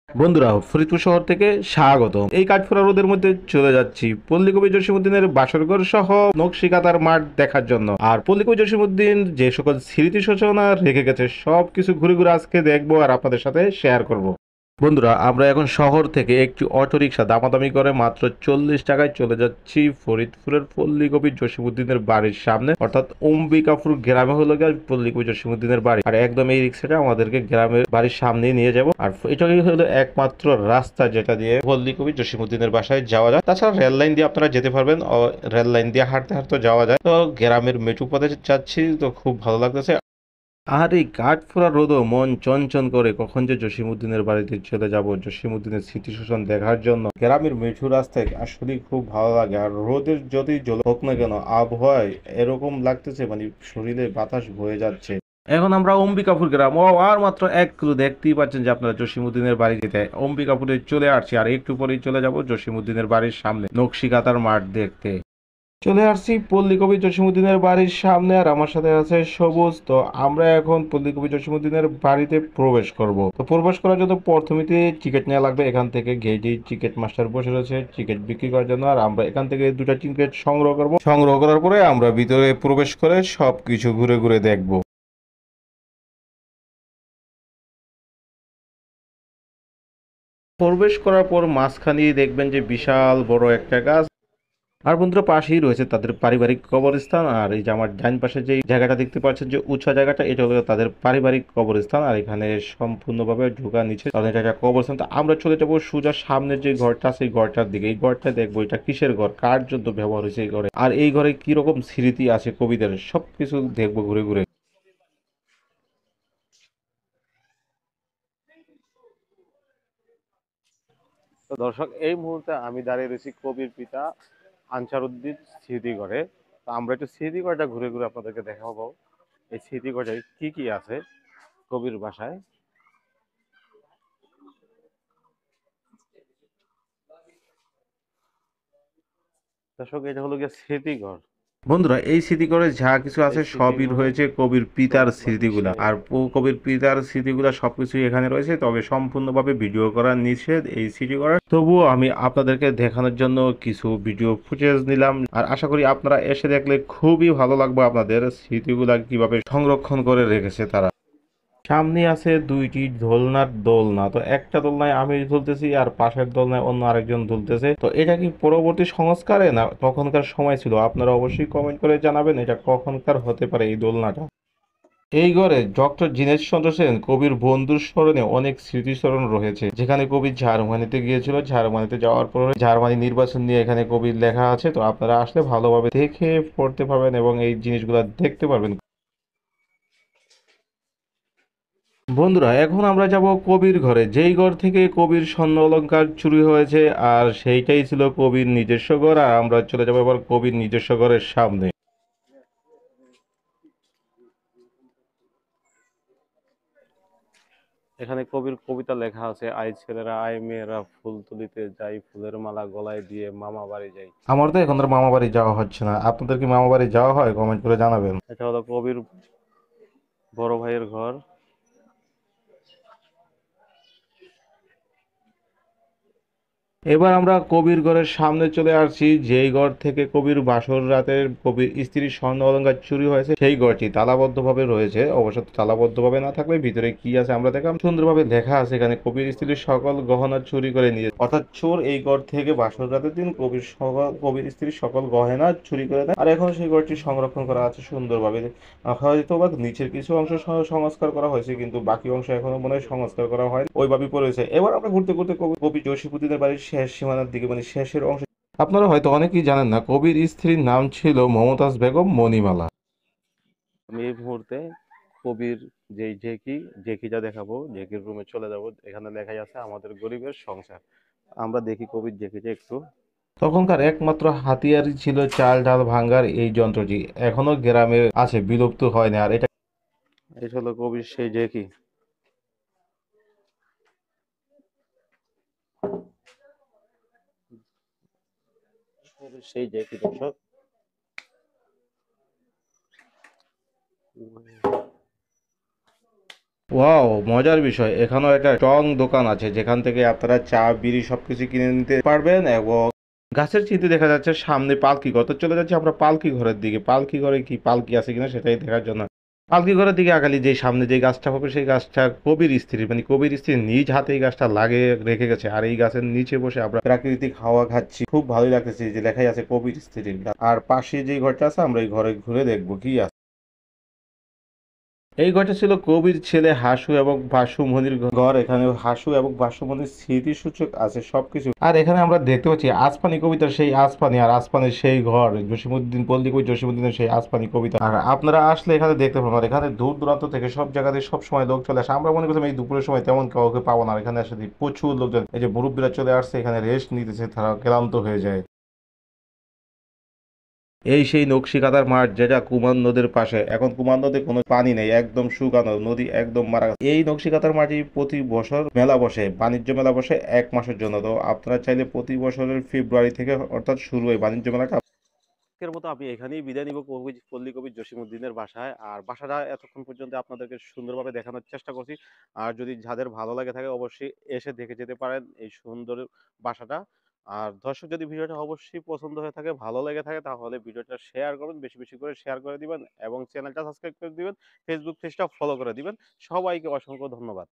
বন্ধুরা, ফরিদপুর শহর থেকে স্বাগত। এই কাঠফোড়া রোদের মধ্যে চলে যাচ্ছি পল্লীকবি জসীমউদ্দিনের বাসরঘর সহ নকশিকাঁথার মাঠ দেখার জন্য। আর পল্লীকবি জসীমউদ্দিন যে সকল স্মৃতি সূচনা রেখে গেছে সবকিছু ঘুরে ঘুরে আজকে দেখবো আর আপনাদের সাথে শেয়ার করব। বন্ধুরা, আমরা এখন শহর থেকে একটি অটোরিকশা দামাদামি করে মাত্র 40 টাকায় চলে যাচ্ছি ফরিদপুরের পল্লীকবি জসীমউদ্দিনের বাড়ির সামনে, অর্থাৎ অম্বিকাপুর গ্রামে হলো গিয়ে পল্লীকবি জসীমউদ্দিনের বাড়ি। আর একদম এই রিক্সাটা আমাদেরকে গ্রামের বাড়ির সামনেই নিয়ে যাব। আর এটাই হলো একমাত্র রাস্তা যেটা দিয়ে পল্লীকবি জসীমউদ্দিনের বাসায় যাওয়া যায়। তাছাড়া রেল লাইন দিয়ে আপনারা যেতে পারবেন, রেল লাইন দিয়ে হাঁটতে হাঁটতে যাওয়া যায়। তো গ্রামের মেঠু পথে যাচ্ছি, তো খুব ভালো লাগতেছে। আর এই কাঠফোড়া রোদও মন চঞ্চল করে কখন যে জসীমউদ্দিনের বাড়িতে চলে যাব জসীমউদ্দিনের স্মৃতিশোষণ দেখার জন্য। গ্রামের মেঠু রাস্তায় আসলেই খুব ভালো লাগে। আর রোদের যতই জল হোক না কেন, আবহাওয়ায় এরকম লাগতেছে মানে শরীরে বাতাস বয়ে যাচ্ছে। এখন আমরা অম্বিকাপুর গ্রাম, আর মাত্র 1 কিলো, দেখতেই পাচ্ছেন যে আপনারা জসীমউদ্দিনের বাড়ি যেতে অম্বিকাপুরে চলে আসছি। আর একটু পরেই চলে যাব জসীমউদ্দিনের বাড়ির সামনে নকশিকাঁথার মাঠ দেখতে। চলে আসছি পল্লীকবি জসীমউদ্দিনের বাড়ির সামনে, আর আমার সাথে আছে সবুজ। তো আমরা এখন পল্লীকবি জসীমউদ্দিনের বাড়িতে প্রবেশ করব। তো প্রবেশ করার জন্য প্রথমেতে টিকিট নেওয়া লাগবে। এখান থেকে গেটে টিকিট মাস্টার বসে রয়েছে টিকিট বিক্রি করার জন্য। আর আমরা এখান থেকে দুটা টিকিট সংগ্রহ করব। সংগ্রহ করার পরে আমরা ভিতরে প্রবেশ করে সবকিছু ঘুরে ঘুরে দেখব। প্রবেশ করার পর মাঝখানেই দেখবেন যে বিশাল বড় একটা গাছ। আর বন্ধুরা, পাশেই রয়েছে তাদের পারিবারিক কবরস্থান। আর এই যে আমার ডান পাশে যে জায়গাটা দেখতে পাচ্ছেন যে উঁচা জায়গাটা, এটা হলো তাদের পারিবারিক কবরস্থান। আর এখানে সম্পূর্ণভাবে ঢোকা নিচে তাদের একটা কবরস্থান। তো আমরা চলে যাবো সোজা সামনের যে ঘরটা আছে এই ঘরটার দিকে। এই ঘরটা দেখবো এটা কিসের ঘর, কার জন্য ব্যবহার হয়েছে এই ঘরে, আর এই ঘরে কি রকম স্মৃতি আছে কবিদের, সবকিছু দেখবো ঘুরে ঘুরে। তো দর্শক, এই মুহূর্তে আমি দাঁড়িয়ে রয়েছি কবির পিতা আনসারউদ্দিন স্মৃতিঘরে। তো আমরা একটু স্মৃতিঘরটা ঘুরে ঘুরে আপনাদেরকে দেখাবো এই স্মৃতিঘরে কি কি আছে কবির বাসায়। দর্শক, এটা হলো গিয়ে স্মৃতিঘর। বন্ধুরা, এই স্মৃতিঘরে যা কিছু আছে সবই রয়েছে কবির পিতার স্মৃতিগুলা। আর কবির পিতার স্মৃতিগুলা সবকিছুই এখানে রয়েছে, তবে সম্পূর্ণভাবে ভিডিও করা নিষেধ এই স্মৃতিঘরে। তবুও আমি আপনাদেরকে দেখানোর জন্য কিছু ভিডিও ফুটেজ নিলাম। আর আশা করি আপনারা এসে দেখলে খুবই ভালো লাগবে আপনাদের স্মৃতিগুলা কিভাবে সংরক্ষণ করে রেখেছে তারা। সামনে আছে দুইটি দোলনার দোলনা। তো একটা দোলনায় আমি ঝুলতেছি আর পাশের দোলনায় অন্য আরেকজন ঝুলতেছে। তো এটা কি পরবর্তী সংস্কারে না তখনকার সময় ছিল? আপনারা অবশ্যই কমেন্ট করে জানাবেন এটা কখনকার হতে পারে এই দোলনাটা। এই ঘরে ডক্টর দীনেশ চন্দ্র সেন কবির বন্ধুর স্মরণে অনেক স্মৃতিস্মরণ রয়েছে। যেখানে কবি জার্মানিতে গিয়েছিল, জার্মানিতে যাওয়ার পরে জার্মানি নির্বাচন নিয়ে এখানে কবির লেখা আছে। তো আপনারা আসলে ভালোভাবে দেখে পড়তে পারবেন এবং এই জিনিসগুলো দেখতে পারবেন। বন্ধুরা, এখন আমরা যাব কবির ঘরে, যেই ঘর থেকে কবির স্বর্ণ অলংকার চুরি হয়েছে। আর সেইটাই ছিল কবির নিজস্ব ঘর। আর আমরা চলে যাবো এবার কবির নিজস্ব ঘরের সামনে। এখানে কবির কবিতা লেখা আছে, আই ছেলেরা আই মেয়েরা ফুল তুলিতে যাই, ফুলের মালা গলায় দিয়ে মামা বাড়ি যাই। আমার তো এখন আর মামা বাড়ি যাওয়া হচ্ছে না। আপনাদের কি মামা বাড়ি যাওয়া হয়? কমেন্ট করে জানাবেন। এটা হলো কবির বড় ভাইয়ের ঘর। এবার আমরা কবির ঘরের সামনে চলে আসছি, যেই ঘর থেকে কবির বাসর রাতের কবির স্ত্রীর স্বর্ণ অলংকার চুরি হয়েছে সেই ঘরটি তালাবদ্ধ ভাবে রয়েছে। অবশ্য তালাবদ্ধ ভাবে না থাকলে ভিতরে কি আছে আমরা দেখলাম, সুন্দরভাবে লেখা আছে এখানে কবির স্ত্রীর সকল গহনা চুরি করে নিয়ে, অর্থাৎ চোর এই ঘর থেকে বাসর রাতের দিন কবির স্ত্রীর সকল গহনা চুরি করে নেয়। আর এখন সেই ঘরটি সংরক্ষণ করা আছে সুন্দরভাবে। হয়তো বা নিচের কিছু অংশ সংস্কার করা হয়েছে, কিন্তু বাকি অংশ এখনো মনে হয় সংস্কার করা হয় ওইভাবেই পড়েছে। এবার আমরা ঘুরতে ঘুরতে কবি জসীমউদ্দিনের বাড়ির শেষ সীমানার দিকে, মানে শেষের অংশ। আপনারা হয়তো অনেকেই জানেন না কবির স্ত্রীর নাম ছিল মমতাজ বেগম মণিমালা। আমি এই মুহূর্তে কবির যেই জেকিটা দেখাবো, জেকির রুমে চলে যাব। এখানে লেখাই আছে আমাদের গরিবের সংসার। আমরা দেখি কবির জেকিটা একটু। তখনকার একমাত্র হাতিয়ারই ছিল চাল ডাল ভাঙ্গার এই যন্ত্রটি। এখনো গ্রামে আছে, বিলুপ্ত হয় না। আর এটা হলো কবির সেই জেকি। সেই জেকি দর্শক। ওয়াও, মজার বিষয়, এখানেও একটা স্ট্রং দোকান আছে যেখান থেকে আপনারা চা বিড়ি সবকিছু কিনে নিতে পারবেন। এবং গাছের চিত্রে দেখা যাচ্ছে সামনে পালকি ঘর। তো চলে যাচ্ছি আমরা পালকি ঘরের দিকে। পালকি ঘরে কি পালকি আছে কিনা সেটাই দেখার জন্য পালকি ঘরের দিকে আগালি, যে সামনে যে গাছটা হবে সেই গাছটা কবির স্ত্রী, মানে কবির স্ত্রী নিজ হাতে এই গাছটা লাগিয়ে রেখে গেছে। আর এই গাছের নিচে বসে আমরা প্রাকৃতিক হাওয়া খাচ্ছি, খুব ভালোই লাগতেছে। যে লেখাই আছে কবির স্ত্রী। আর পাশে যে ঘরটা আছে আমরা এই ঘরে ঘুরে দেখবো কি আছে। এই ঘরটা ছিল কবির ছেলে হাসু এবং বাসুমনির ঘর। এখানে হাসু এবং বাসুমনির স্মৃতিসূচক আছে সবকিছু। আর এখানে আমরা দেখতে পাচ্ছি আসমানি কবিতার সেই আসমানি, আর আসমানির সেই ঘর, জসিমউদ্দিন পল্লী কবি জসিমউদ্দিনের সেই আসমানি কবিতা। আর আপনারা আসলে এখানে দেখতে পাবেন। আর এখানে দূর দূরান্ত থেকে সব জায়গাতে সব সময় লোক চলে আসে। আমরা মনে করছিলাম এই দুপুরের সময় তেমন কাউকে পাবো না, আর এখানে আসলে প্রচুর লোকজন, এই যে মুরব্বীরা চলে আসছে এখানে রেস্ট নিতেছে, তারা ক্লান্ত হয়ে যায়। এই সেই নকশিকাঁথার মাঠ যেটা কুমার নদীর পাশে। এখন কুমার নদীর কোনো পানি নেই, একদম শুকানো নদী, একদম মারা গেছে। এই নকশিকাঁথার মাঠে প্রতি বছর মেলা বসে, বাণিজ্য মেলা বসে 1 মাসের জন্য। তো আপনারা চাইলে প্রতি বছরের ফেব্রুয়ারি থেকে অর্থাৎ শুরু হয় বাণিজ্য মেলাটা। আজকের মতো আমি এখানেই বিদায় নিব পল্লী কবি জসিমউদ্দিনের বাসায়। আর বাসাটা এতক্ষণ পর্যন্ত আপনাদেরকে সুন্দরভাবে দেখানোর চেষ্টা করছি। আর যদি যাদের ভালো লাগে থাকে অবশ্যই এসে দেখে যেতে পারেন এই সুন্দর বাসাটা। আর দর্শক, যদি ভিডিওটা অবশ্যই পছন্দ হয়ে থাকে, ভালো লেগে থাকে, তাহলে ভিডিওটা শেয়ার করবেন, বেশি বেশি করে শেয়ার করে দিবেন এবং চ্যানেলটা সাবস্ক্রাইব করে দিবেন, ফেসবুক পেজটা ফলো করে দিবেন। সবাইকে অসংখ্য ধন্যবাদ।